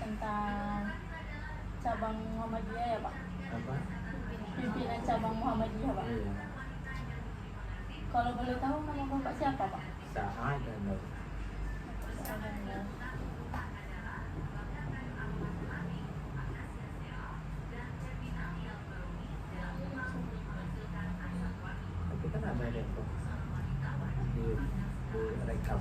tentang cabang Muhammadiyah ya Pak? Apa? Pimpinan cabang Muhammadiyah Pak? Iya. Kalau boleh tahu nama Bapak siapa Pak? Sa'ad dan Nur. Tapi kan ada rekam di rekam.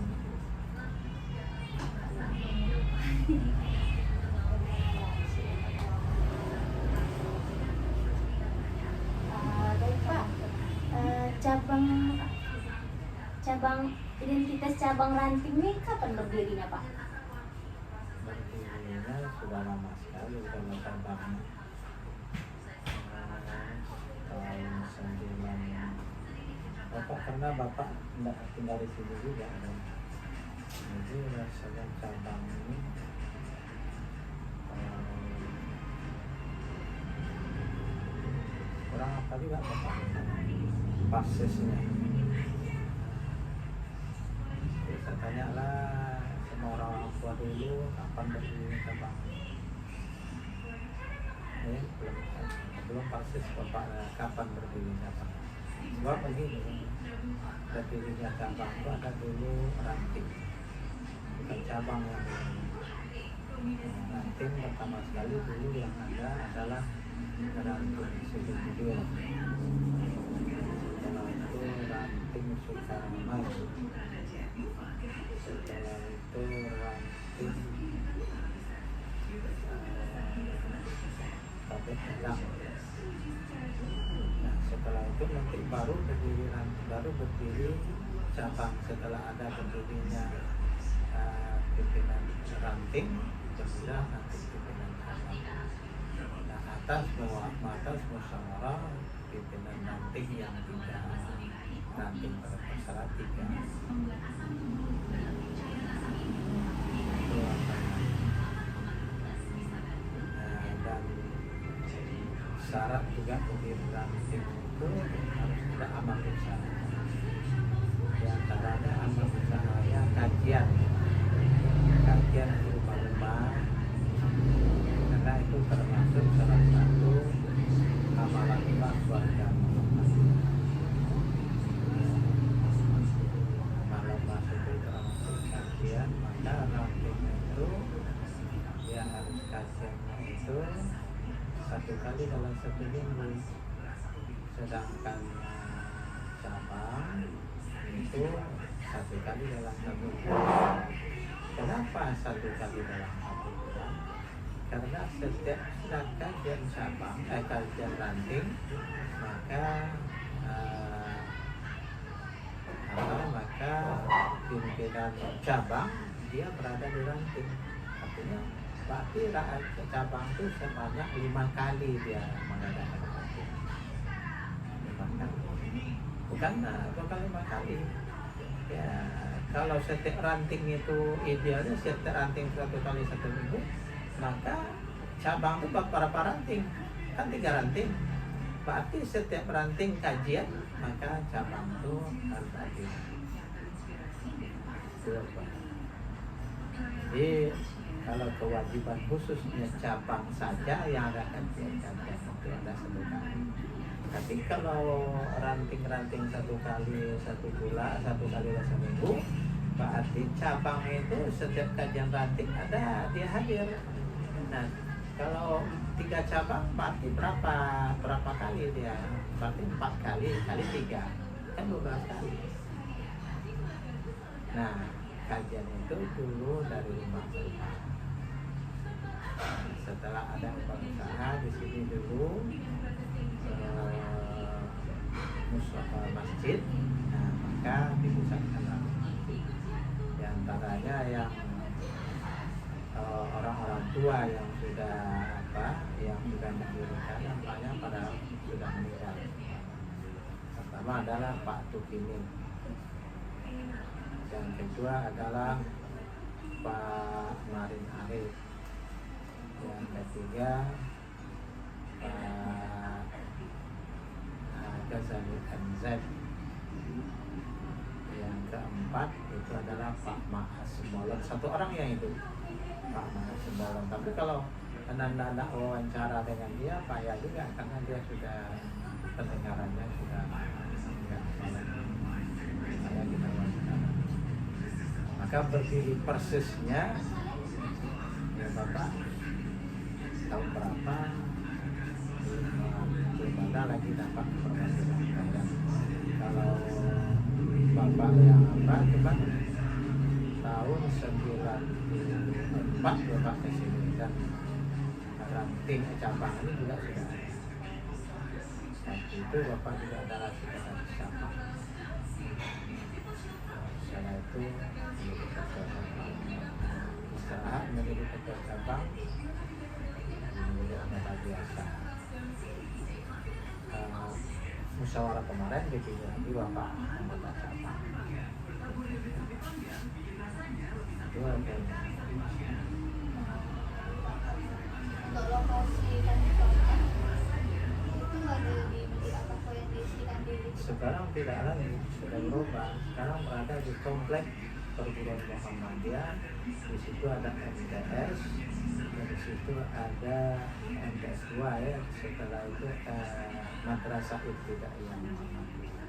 Baik Pak, cabang identitas cabang ranting ini kapan berdirinya Pak? Berdirinya sudah lama sekali, udah cabang tahun 9. Bapak karena Bapak tidak tinggal di sini juga kan. Jadi rasanya cabang ini kurang apa juga Bapak pasisnya. Jadi saya tanya lah sama orang tua dulu kapan berdiri cabang. Belum persis Bapak kapan berdiri cabang. Sebab begini, berdirinya cabang itu ada dulu ranting, bukan cabang yang ranting pertama sekali dulu yang ada adalah ranting Sidomulia. Setelah itu ranting Sukarman, setelah itu ranting Tabek Elang. Nah setelah itu nanti baru berdiri cabang. Setelah ada berdirinya pimpinan ranting, barulah nanti pimpinan cabang. Nah atas musyawarah pimpinan ranting yang 3 ranting pada masalah 3 itu dan syarat juga berdiri ranting itu harus ada amal usaha. Di antaranya amal usahanya kajian di rumah-rumah, karena itu termasuk salah satu amalan keluarga. Kalau masuk itu termasuk kajian, maka ranting itu dia harus kajiannya itu 1 kali dalam 1 minggu, sedangkan cabang itu 1 kali dalam 1 bulan. Kenapa 1 kali dalam 1 bulan? Karena setiap kajian cabang, kajian ranting, maka pimpinan cabang dia berada di ranting. Artinya berarti cabang itu sebanyak 5 kali dia mengadakan ranting. 5 kali. Bukan 5 kali. Ya, kalau setiap ranting itu idealnya setiap ranting 1 kali 1 minggu, maka cabang itu berapa ranting? Kan 3 ranting. Berarti setiap ranting kajian, maka cabang itu harus hadir. Jadi kalau kewajiban khususnya cabang saja yang ada kajian itu ada 1 kali. Tapi kalau ranting-ranting 1 kali 1 bulan, 1 kali 1 minggu, berarti cabang itu setiap kajian ranting ada dia hadir. Nah, kalau 3 cabang berarti berapa kali dia? Berarti 4 kali 3 kan 12 kali. Nah, kajian itu dulu dari rumah rumah. Setelah ada usaha di sini dulu musola masjid, nah maka dipusatkan lagi. Di antaranya yang orang-orang tua yang sudah mendirikan, nampaknya pada sudah meninggal. Pertama adalah Pak Tukimin, yang kedua adalah Pak Marin Arif, yang ketiga Pak Ghazali MZ, yang keempat itu adalah Pak Maha Sembolon. 1 orang yang itu Pak Maha Sembolon, tapi Tapi kalau anak-anak wawancara dengan dia payah juga karena dia sudah pendengarannya sudah enggak saya kita wawancara. Maka berdiri persisnya ya Bapak tahun berapa belum ada lagi dapat informasi dan kalau Bapak yang apa cuma tahun 94 Bapak ke sini dan ranting cabang ini juga sudah ada. Waktu itu Bapak juga adalah sekretaris cabang. Setelah itu menjadi ketua cabang. Setelah menjadi ketua cabang menjadi anggota biasa. Musyawarah kemarin dipilih lagi Bapak anggota cabang. Itu ada. Untuk lokasi kantornya itu nggak ada di Masjid Al-Taqwa yang di Cikandil itu. Sekarang tidak lagi, sudah berubah. Sekarang berada di komplek perguruan Muhammadiyah. Di situ ada MTS, dan di situ ada MTS 2 ya. Setelah itu Madrasah Ibtidaiyah Muhammadiyah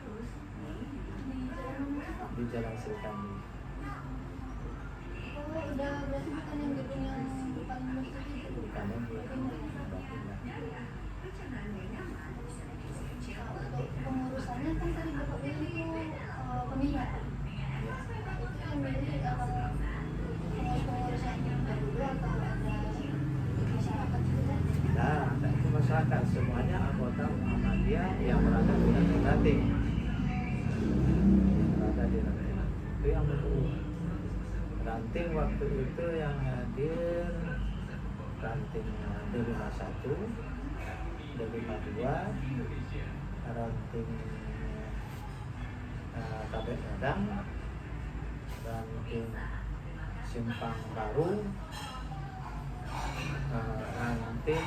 di Jalan Serikandi. Oh, udah berarti bukan yang gedung yang depan masjid itu. Bukan yang di Untuk pengurusannya kan tadi Bapak bilang itu pemilihan. Itu yang milih pengurus yang dulu atau ada masyarakat juga? Nah, itu masyarakat semuanya anggota Muhammadiyah yang berada di ranting. Berada di ranting. Itu yang kedua. Ranting waktu itu yang hadir ranting D51, D52, ranting Kabeh Padang, ranting Simpang Baru, ranting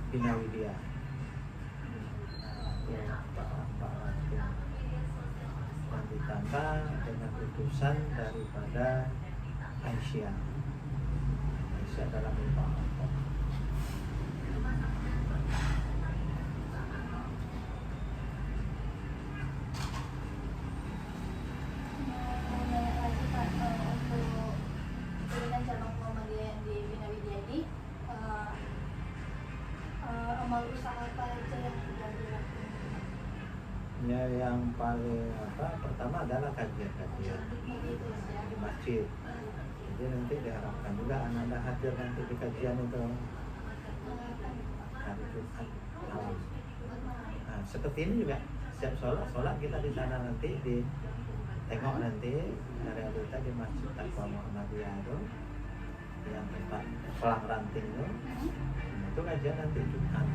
Bina Widya. Ya, Pak ranting yang ditambah dengan utusan daripada Aisyah. Aisyah dalam Pak. Ya, yang paling pertama adalah kajian-kajian di masjid. Jadi nanti diharapkan juga anak-anak hadir nanti di kajian itu hari Jumat. Nah, seperti ini juga setiap sholat kita di sana nanti tengok nanti realita di Masjid Taqwa Muhammadiyah itu yang tempat pelang ranting itu kajian nanti Jumat.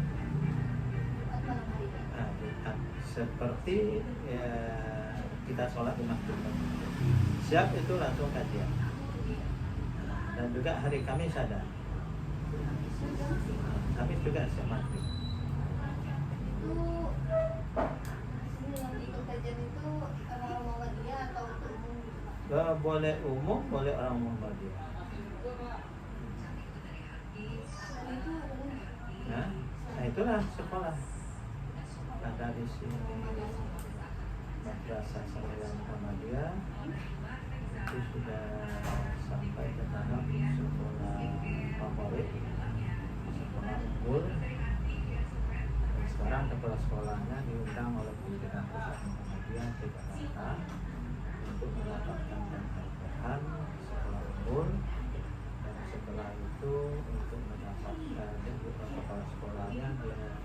Jumat seperti ya, kita sholat di masjid siap itu langsung kajian. Dan juga hari Kamis ada. Kamis juga siap maghrib. Itu yang ikut kajian itu orang Muhammadiyah atau umum? Boleh umum, boleh orang Muhammadiyah. Nah, itulah sekolah. Ada di sini Madrasah Salawat Muhammadiyah itu sudah sampai ke tahap sekolah favorit, sekolah unggul. Dan sekarang kepala sekolahnya diundang oleh pimpinan pusat Muhammadiyah ke Jakarta untuk mendapatkan penghargaan sekolah unggul. Dan setelah itu untuk mendapatkan kepala sekolahnya dia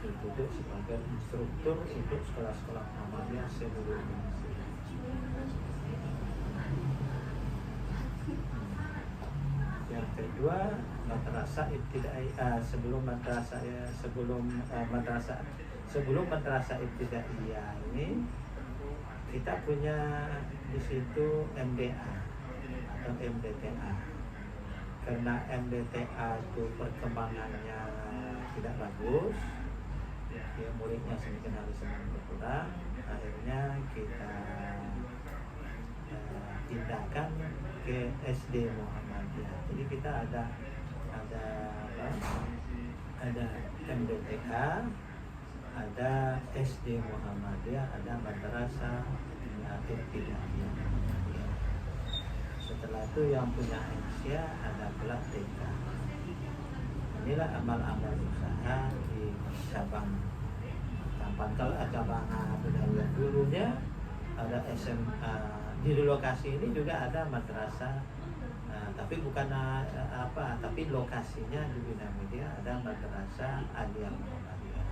dituduh sebagai instruktur untuk sekolah-sekolah Muhammadiyah seluruh Indonesia. Yang kedua, madrasah ibtidaiyah sebelum madrasah ibtidaiyah ini kita punya di situ MDA atau MDTA. Karena MDTA itu perkembangannya tidak bagus, ya muridnya semakin hari semakin berkurang, akhirnya kita pindahkan ke SD Muhammadiyah. Jadi kita ada ada MDTA, ada SD Muhammadiyah, ada Madrasah Ibtidaiyah. Setelah itu yang punya Aisyah ada pula TK. Inilah amal-amal usaha di cabang Tampan. Kalau cabang Bidawiyah dulunya ada SMA di lokasi ini juga ada madrasah, tapi bukan tapi lokasinya di Bina Media ada madrasah Aliyah Muhammadiyah.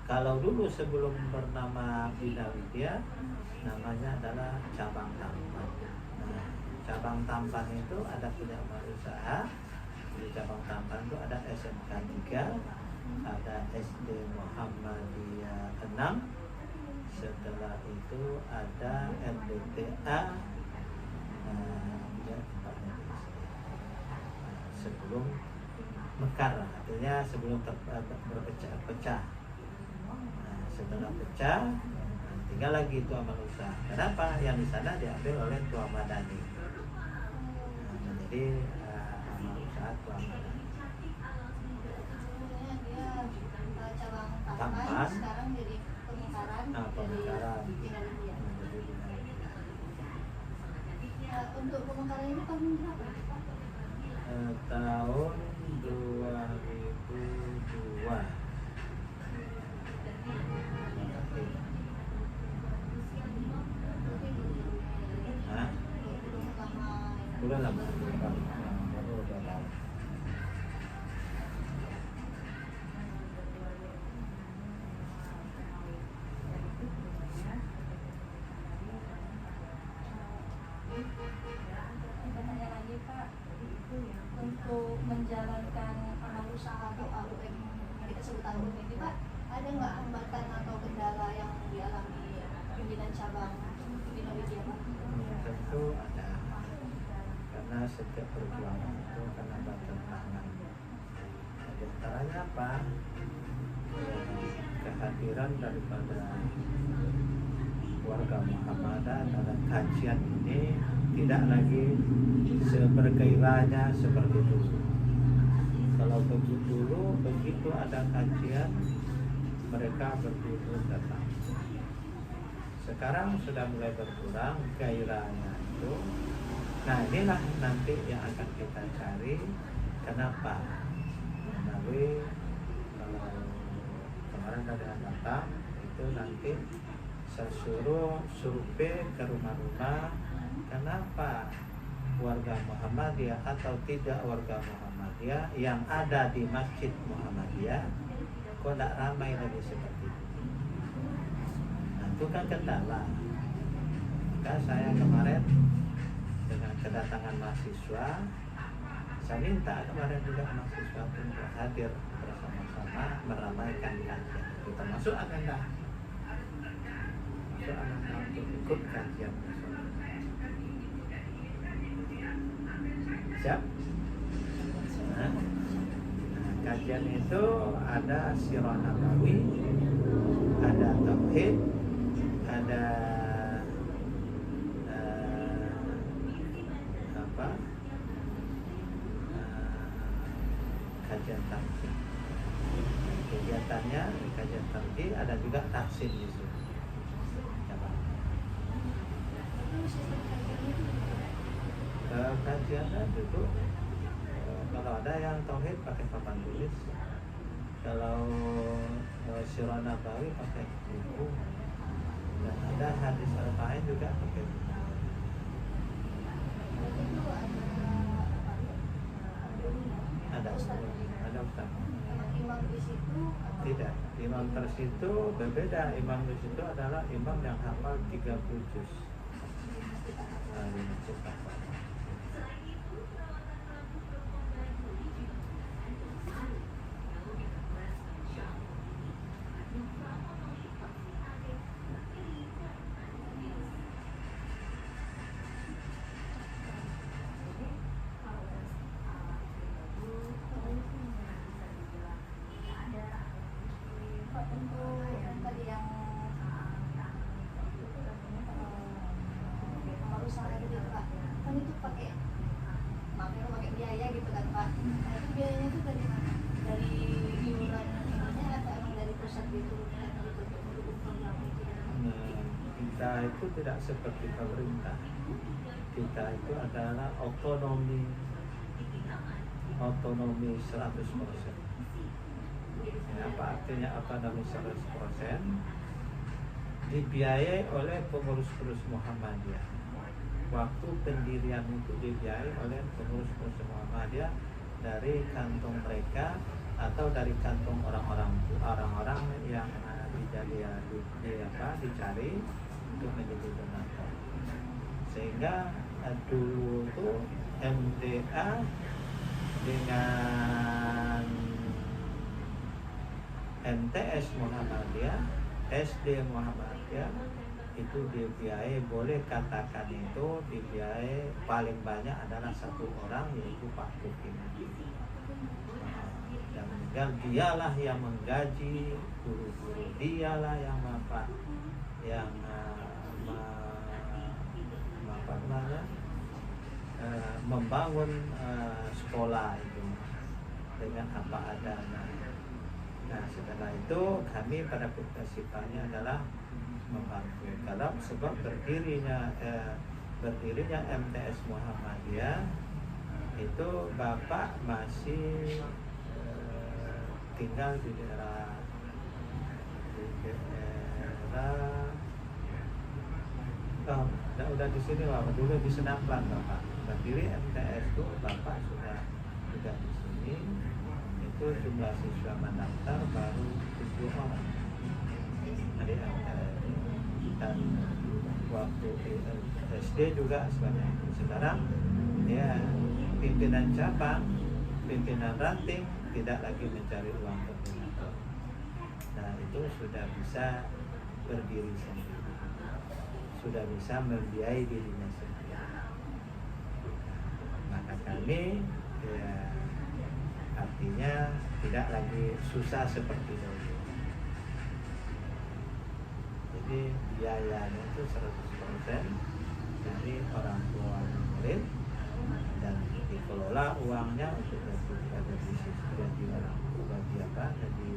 Kalau dulu sebelum bernama Bina Media namanya adalah cabang Tampan. Cabang Tampan itu ada punya usaha. Di cabang Tampan itu ada SMK 3, ada SD Muhammadiyah 6, setelah itu ada MDTA, sebelum mekar, artinya sebelum berpecah. Setelah pecah, tinggal lagi itu amal usaha. Kenapa? Yang di sana diambil oleh Tua Madani. Jadi amal usaha Tua Madani. Dia cabang Tampan, Tampan. sekarang jadi pemekaran. Pemekaran. Jadi Bina Media. Untuk pemekaran ini tahun berapa? Tahun 2002. Hah? Udah lama. Baru udah lama. Bertanya lagi Pak, untuk menjalankan amal usaha atau AUM yang kita sebut AUM ini Pak, ada nggak hambatan atau kendala yang dialami pimpinan cabang Bina Media Pak? Tentu ada, karena setiap perjuangan itu kan ada tantangan. Di antaranya apa? Kehadiran daripada warga Muhammadiyah dalam kajian ini tidak lagi sebergairahnya seperti dulu. Kalau begitu ada kajian, mereka berdiri datang. Sekarang sudah mulai berkurang gairahnya itu. Nah, inilah nanti yang akan kita cari. Kenapa? Tapi kalau kemarin ada datang itu nanti saya suruh survei ke rumah-rumah, kenapa warga Muhammadiyah atau tidak warga Muhammadiyah yang ada di Masjid Muhammadiyah kok tidak ramai lagi seperti itu. Nah, itu kan kendala. Maka saya kemarin dengan kedatangan mahasiswa, saya minta kemarin juga mahasiswa untuk hadir bersama-sama meramaikan kajian, termasuk agenda untuk ikut kajian bersama. Siap? Nah, kajian itu ada Sirah Nabawi, ada Tauhid, ada kajian tafsir. Kegiatannya kajian tafsir, ada juga tafsir di situ. Kajiannya itu kalau ada yang tauhid pakai papan tulis, kalau Sirah Nabawi pakai buku, dan ada hadis Arba'in juga pakai buku. Ada ustaz. Imam di situ Tidak, imam tersitu berbeda. Imam di situ adalah imam yang hafal 30 juz. diturunkan gitu untuk mendukung program itu. Nah, kita itu tidak seperti pemerintah. Kita itu adalah otonomi 100%. Apa artinya otonomi 100%? Dibiayai oleh pengurus-pengurus Muhammadiyah. Waktu pendirian itu dibiayai oleh pengurus-pengurus Muhammadiyah dari kantong mereka atau dari kantong orang-orang yang dicari untuk menjadi donatur. Sehingga dulu itu MDA dengan MTS Muhammadiyah, SD Muhammadiyah itu dibiayai, boleh katakan itu dibiayai paling banyak adalah satu orang, yaitu Pak Tukin. Yang meninggal dialah yang menggaji guru-guru, dialah yang membangun sekolah itu dengan apa adanya. Nah, setelah itu kami pada prinsipnya adalah membantu. Kalau sebab berdirinya MTS Muhammadiyah itu Bapak masih tinggal di daerah udah di sini lah, dulu di Senaplan Bapak. Berdiri MTS itu Bapak sudah di sini. Itu jumlah siswa mendaftar baru 7 orang. Ada dan waktu SD juga sebanyak itu. Sekarang ya pimpinan cabang, pimpinan ranting tidak lagi mencari uang koordinator. Nah, itu sudah bisa berdiri sendiri, sudah bisa membiayai dirinya sendiri. Maka kami ya artinya tidak lagi susah seperti dulu. Jadi biayanya itu 100% dari orang tua murid dan dikelola uangnya untuk bagi bisnis, bagi orang tua, bagi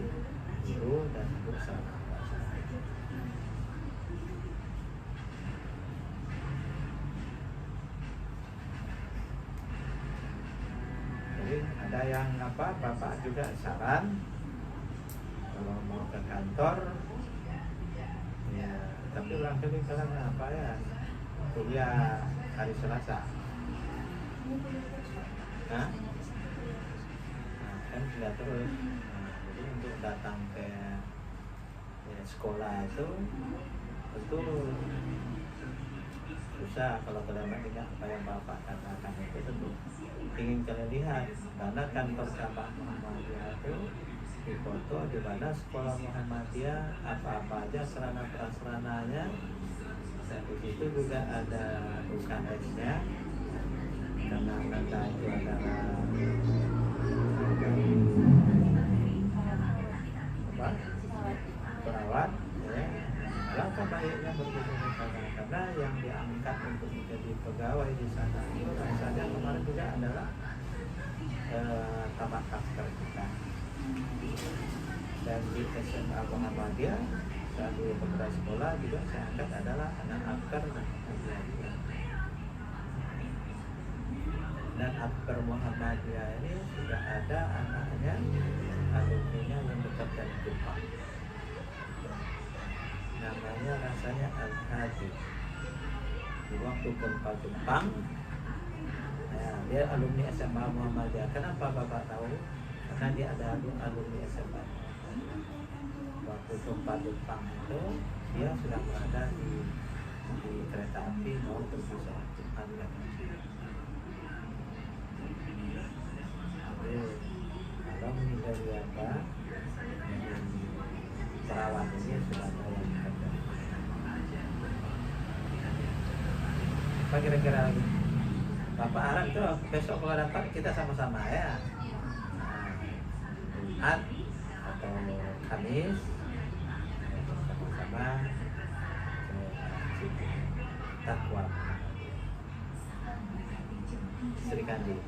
guru dan untuk sama. Jadi ada yang Bapak juga saran kalau mau ke kantor ya, tapi ulang kali kalian kuliah hari Selasa. Nah, kan sudah terus. Jadi untuk datang ke sekolah itu tentu susah kalau kalian tidak apa yang Bapak katakan itu. Tentu ingin kalian lihat karena kantor cabang Muhammadiyah itu di foto di mana sekolah Muhammadiyah apa aja sarana prasarananya, dan di situ juga ada UKS-nya, karena kata itu adalah perawat ya. Alangkah baiknya bergabung di sana, karena yang diangkat untuk menjadi pegawai di sana itu rasanya kemarin juga adalah tamat master kita. Dan di SMA Muhammadiyah saat di beberapa sekolah juga saya angkat adalah anak akar Muhammadiyah. Dan akar Muhammadiyah ini sudah ada anaknya, alumninya yang bekerja di Jepang. Namanya rasanya Al-Hadi. Di waktu gempa Jepang, dia alumni SMA Muhammadiyah. Kenapa Bapak tahu? Karena dia ada alumni SMA. Waktu gempa Jepang itu dia sudah berada di kereta api mau pergi ke Jepang. Jadi kalau menjadi perawat ini sudah ada yang kerja. Apa kira-kira lagi? Bapak harap itu besok kalau dapat kita sama-sama ya. Jumat atau Kamis sama-sama takwa Sri Kandi.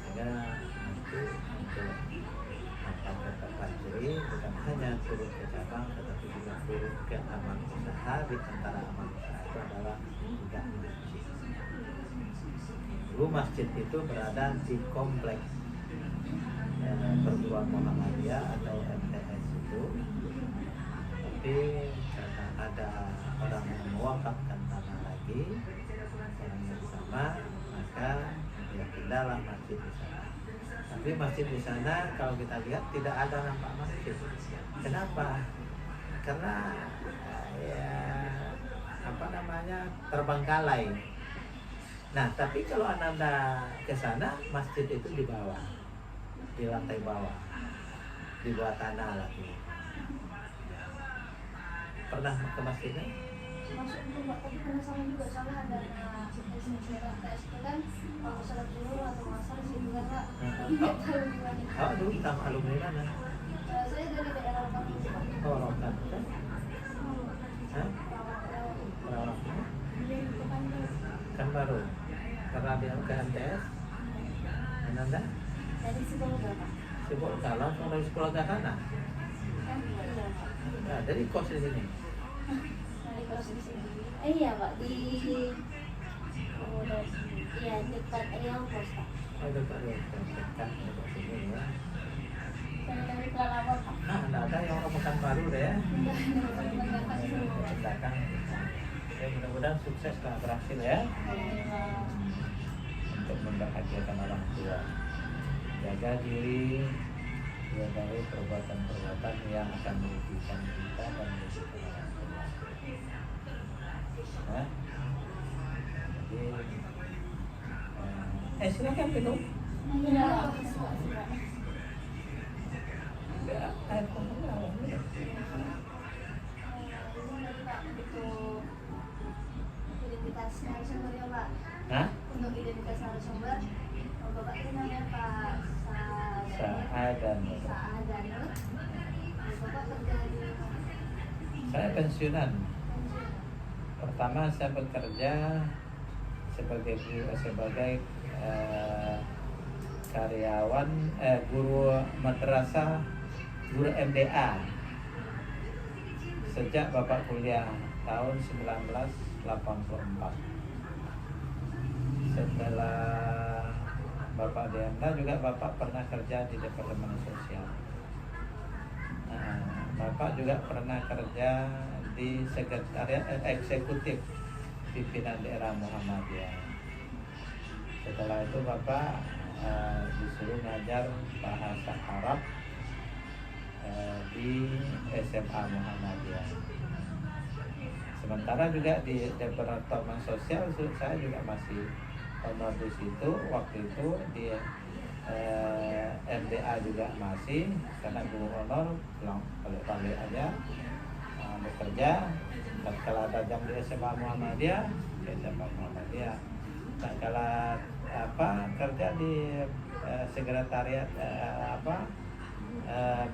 Sehingga nanti untuk apa turun ke cabang, tetapi juga turun ke amal usaha. Di antara amal usaha itu adalah juga masjid. Dulu masjid itu berada di kompleks perguruan Muhammadiyah atau MTS itu, tapi karena ada orang yang mewakafkan tanah lagi orang yang sama, maka ya pindahlah masjid di sana. Tapi masjid di sana kalau kita lihat tidak ada nampak masjid. Kenapa? Karena ya apa namanya, terbengkalai. Nah, tapi kalau Ananda ke sana, masjid itu di bawah, di lantai bawah, di bawah tanah lagi. Pernah ke masjidnya? Masuk itu Pak, tapi penasaran juga soalnya ada SMTS itu kan kalau sholat zuhur atau asar di situ kan Pak. Tapi nggak tahu gimana. Oh, dulu kita alumni mana? Saya dari daerah Bandung Pak. Oh, Rokan. Hah? Perawat. Kan baru. Karena dia ke MTS. Ananda? Dari Sibol Bapak. Sibuk kalau dari sekolah ke sana. Kan iya Pak. Nah, dari kos di sini. Dari kos di sini. Iya Pak, di iya dekat Riau Pos Pak. Oh, dekat ya, dekat sini ya. Saya dari Kelapa Pak. Nah, ada yang orang makan baru deh ya. Enggak. Belakang. Ya, mudah-mudahan sukses lah, berhasil ya untuk membahagiakan orang tua. Jaga diri, jauhi perbuatan-perbuatan yang akan merugikan kita dan merugikan orang tua. Nah, jadi silakan minum. Iya. Ya, air kotornya. Identitas narasumber ya Pak. Hah? Untuk identitas narasumber, Bapak itu namanya Pak Saadanur. Saadanur. Bapak kerja di mana? Saya pensiunan. Pertama saya bekerja sebagai karyawan guru madrasah, guru MDA sejak Bapak kuliah tahun 1984. Setelah Bapak DMK juga Bapak pernah kerja di Departemen Sosial. Bapak juga pernah kerja di Sekretariat Eksekutif Pimpinan Daerah Muhammadiyah. Setelah itu Bapak disuruh ngajar bahasa Arab di SMA Muhammadiyah. Sementara juga di Departemen Sosial saya juga masih honor di situ. Waktu itu di MDA juga masih, karena guru honor pulang balik aja bekerja. Kalau ada jam di SMA Muhammadiyah, SMA Muhammadiyah. Nah, kalau kerja di sekretariat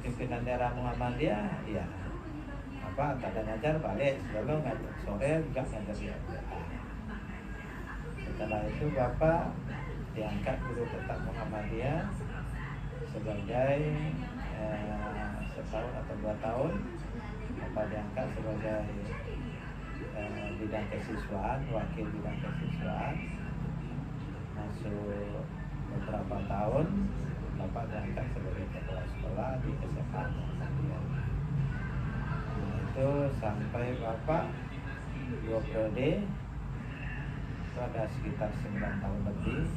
pimpinan daerah Muhammadiyah, ya kadang ngajar balik, sebelum ngajar sore juga ngajar di MDA. Setelah itu Bapak diangkat guru tetap Muhammadiyah sebagai setahun atau 2 tahun. Bapak diangkat sebagai bidang kesiswaan, wakil bidang kesiswaan. Masuk beberapa tahun Bapak diangkat sebagai kepala sekolah di SMA Muhammadiyah. Itu sampai Bapak 2 periode, itu ada sekitar 9 tahun lebih.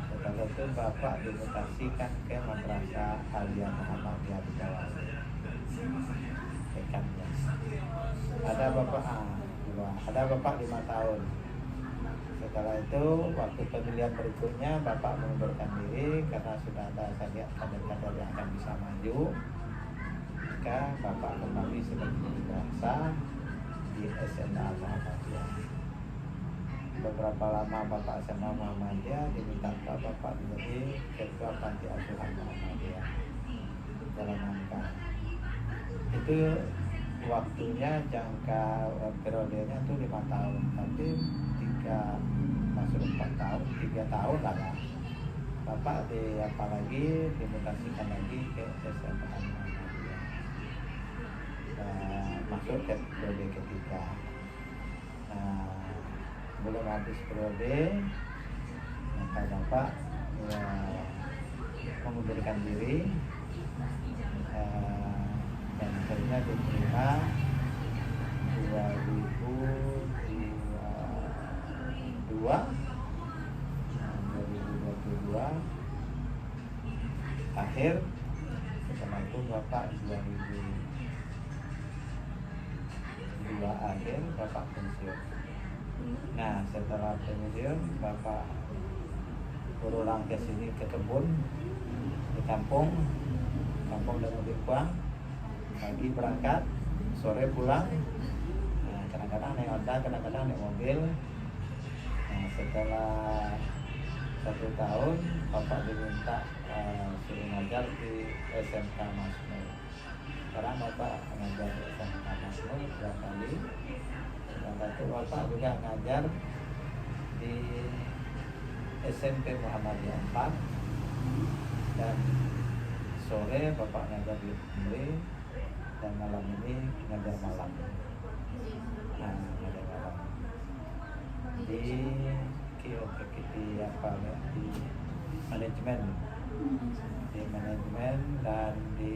Setelah itu Bapak dimutasikan ke Madrasah Aliyah Muhammadiyah di Jawa. Dekannya. Ada Bapak 5 tahun. Setelah itu waktu pemilihan berikutnya Bapak mengundurkan diri karena sudah ada kader-kader yang akan bisa maju. Maka Bapak kembali sebagai madrasah di SMA Muhammadiyah. Beberapa lama Bapak SMA Muhammadiyah diminta Bapak menjadi ketua panti asuhan Muhammadiyah dalam rangka itu waktunya jangka periodenya itu 5 tahun, tapi 4 tahun, 3 tahun lah. Bapak apalagi dimutasikan lagi ke SMA Muhammadiyah. masuk ke periode ketiga. Belum habis periode, maka Bapak mengundurkan diri, dan akhirnya diterima 2022 akhir. Setelah itu Bapak 2002 akhir Bapak pensiun. Nah, setelah pensiun Bapak pulang ke sini ke kebun di kampung dan lebih kurang, pagi berangkat, sore pulang. Nah, kadang-kadang naik Honda, kadang-kadang naik mobil. Nah, setelah 1 tahun Bapak diminta suruh ngajar di SMK Masmur. Sekarang Bapak ngajar di SMK Masmur 2 kali. Dan itu Bapak juga ngajar di SMP Muhammadiyah 4, dan sore Bapak ngajar di Umri, dan malam ini ngajar malam. Nah, ngajar malam di manajemen dan di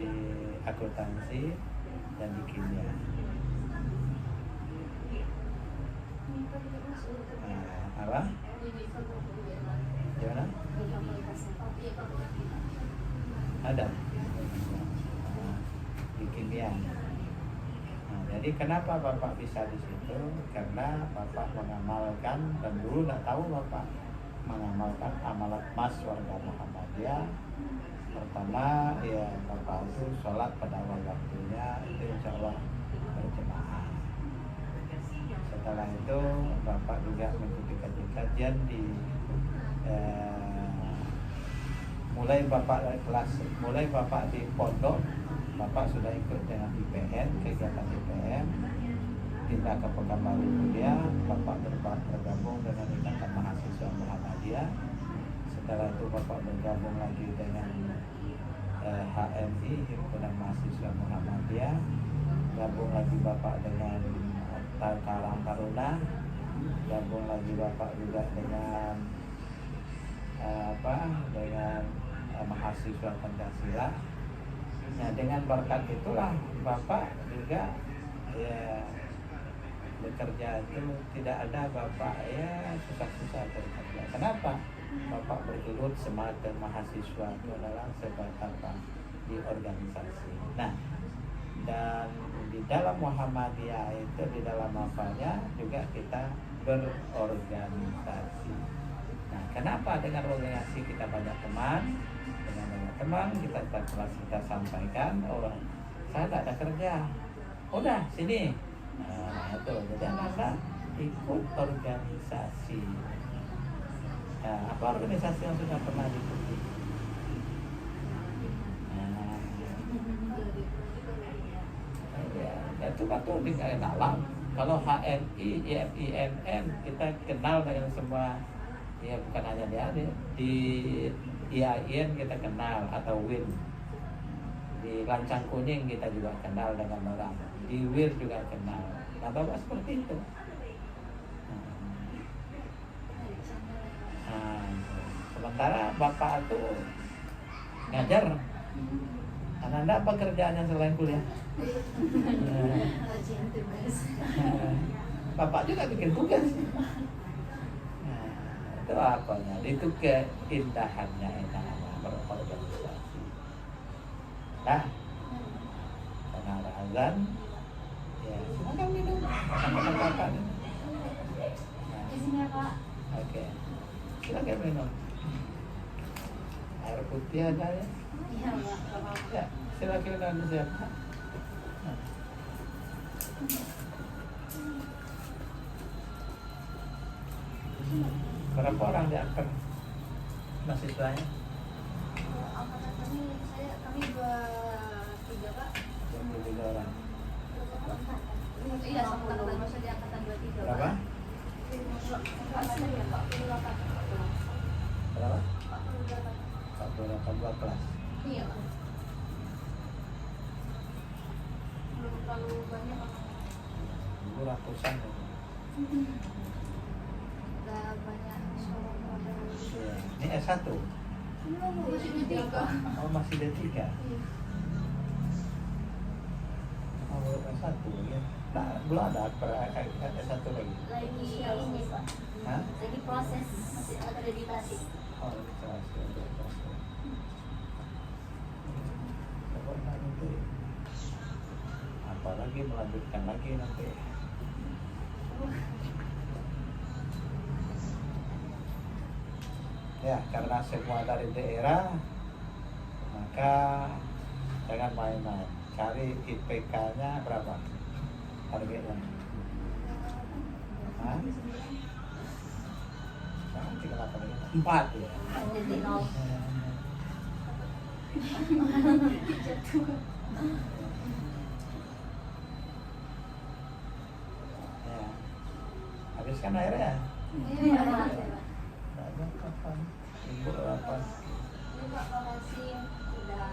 akuntansi dan di kimia. Apa? Gimana? Ada di kimia. Jadi kenapa Bapak bisa di situ? Karena Bapak mengamalkan, dan dulu nggak tahu Bapak mengamalkan amalan emas warga Muhammadiyah. Pertama, ya Bapak itu sholat pada awal waktunya, itu insya Allah berjemaah. Setelah itu Bapak juga mengikuti kajian di mulai Bapak di pondok, Bapak sudah ikut dengan IPN, kegiatan IPN, pindah ke Pekanbaru kuliah, Bapak bergabung dengan Ikatan Mahasiswa Muhammadiyah. Setelah itu Bapak bergabung lagi dengan HMI, Himpunan Mahasiswa Muhammadiyah. Gabung lagi Bapak dengan Karang Taruna, gabung lagi Bapak juga dengan dengan mahasiswa Pancasila. Nah, dengan berkat itulah Bapak juga ya bekerja itu tidak ada Bapak ya susah-susah bekerja. Kenapa? Bapak bergelut semangat mahasiswa itu adalah sebatas di organisasi. Nah, dan di dalam Muhammadiyah itu, di dalam apanya juga kita berorganisasi. Nah, kenapa dengan organisasi kita banyak teman? Dengan banyak teman kita sampaikan, orang saya tidak ada kerja, udah sini. Nah, itu jadi anak ikut organisasi. Nah, apa organisasi yang sudah pernah diikuti? Itu betul di dalam. Kalau HMI, IMINN kita kenal dengan semua, ya bukan hanya di IAIN kita kenal, atau WIN. Di Lancang Kuning kita juga kenal dengan orang. Di WIR juga kenal. Nah, Bapak seperti itu. Nah, sementara Bapak itu ngajar. Anda apa kerjaannya selain kuliah? Bapak juga bikin tugas. Nah, itu apanya? Itu keindahannya berorganisasi. Nah, karena ada azan, ya silakan minum. Makan. Isinya Pak. Oke, silakan minum. Air putih ada ya? Iya Pak. Ya, silakan minum siapa? Berapa orang diangkat mahasiswanya? Angkatan kami 23 Pak. 23 orang. Iya, sama angkatan masa di angkatan 23. Berapa? Berapa? 48 kelas. Iya Pak. terlalu banyak orang. Dulu ratusan ya. Udah banyak sekolah Iya. Ini S1. masih di tiga. Oh masih D3. Iya. Oh belum S1 ya. Nah, belum ada S1 lagi. Lagi ini Pak, Hah? lagi proses akreditasi. Oh ini kelas ya. Coba nanti. Apalagi melanjutkan lagi nanti. Ya, karena semua dari daerah, maka jangan main-main. Cari IPK-nya berapa? Targetnya. Hah? Sekarang 38 4 ya. Jadi nol. Ya. Habiskan airnya. Iya. Ada kapan? Ibu kapan? Ini Pak, makasih udah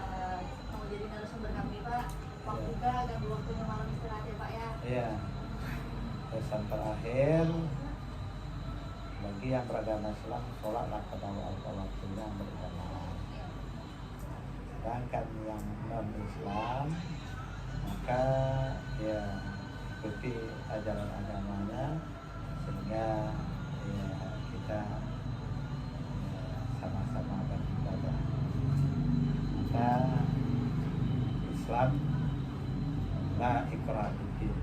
mau jadi narasumber kami Pak. Waktu juga ganggu waktunya malam istirahat ya Pak ya. Iya. Pesan terakhir bagi yang beragama Islam, sholatlah pada waktu-waktunya berjamaah. Sedangkan yang non Islam, maka ya ikuti ajaran agamanya sehingga ya kita ya, sama-sama beribadah. Maka Islam la ikrah fiddin,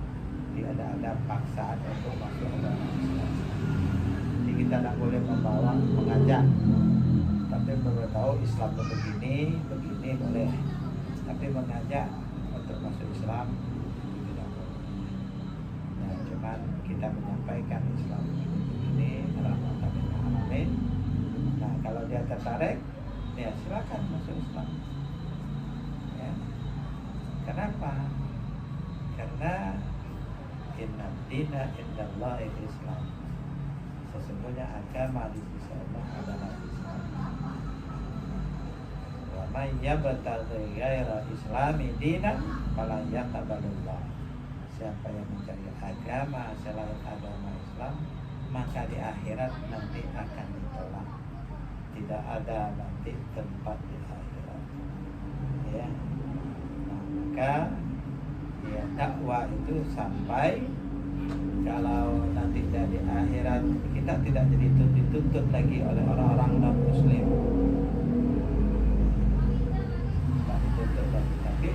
tidak ada paksaan untuk masuk agama Islam. Jadi kita tidak boleh membawa mengajak, tapi memberitahu Islam begini boleh, tapi mengajak untuk masuk Islam tidak boleh. Nah, cuman kita menyampaikan Islam ini rahmatan lil alamin. Nah, kalau dia tertarik, ya silakan masuk Islam. Ya. Kenapa? Karena inna dina indallahi Islam. Sesungguhnya agama di sisi Allah adalah Islam. Wa may yabtaghi ghaira islami dinan fala yaqbalullah. Siapa yang mencari agama selain agama Islam, maka di akhirat nanti akan ditolak. Tidak ada nanti tempat di akhirat. Ya. Nah, maka ya dakwah itu sampai kalau nanti dari akhirat kita tidak jadi dituntut lagi oleh orang-orang non muslim, tidak dituntut lagi, tapi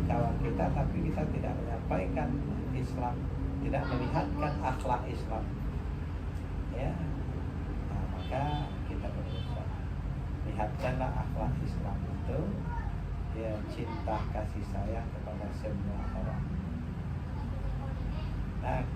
kawan kita, tapi kita tidak menyampaikan Islam, tidak melihatkan akhlak Islam, ya. Nah, maka kita berusaha lihatkanlah akhlak Islam itu, ya, cinta kasih sayang kepada semua orang. Nah,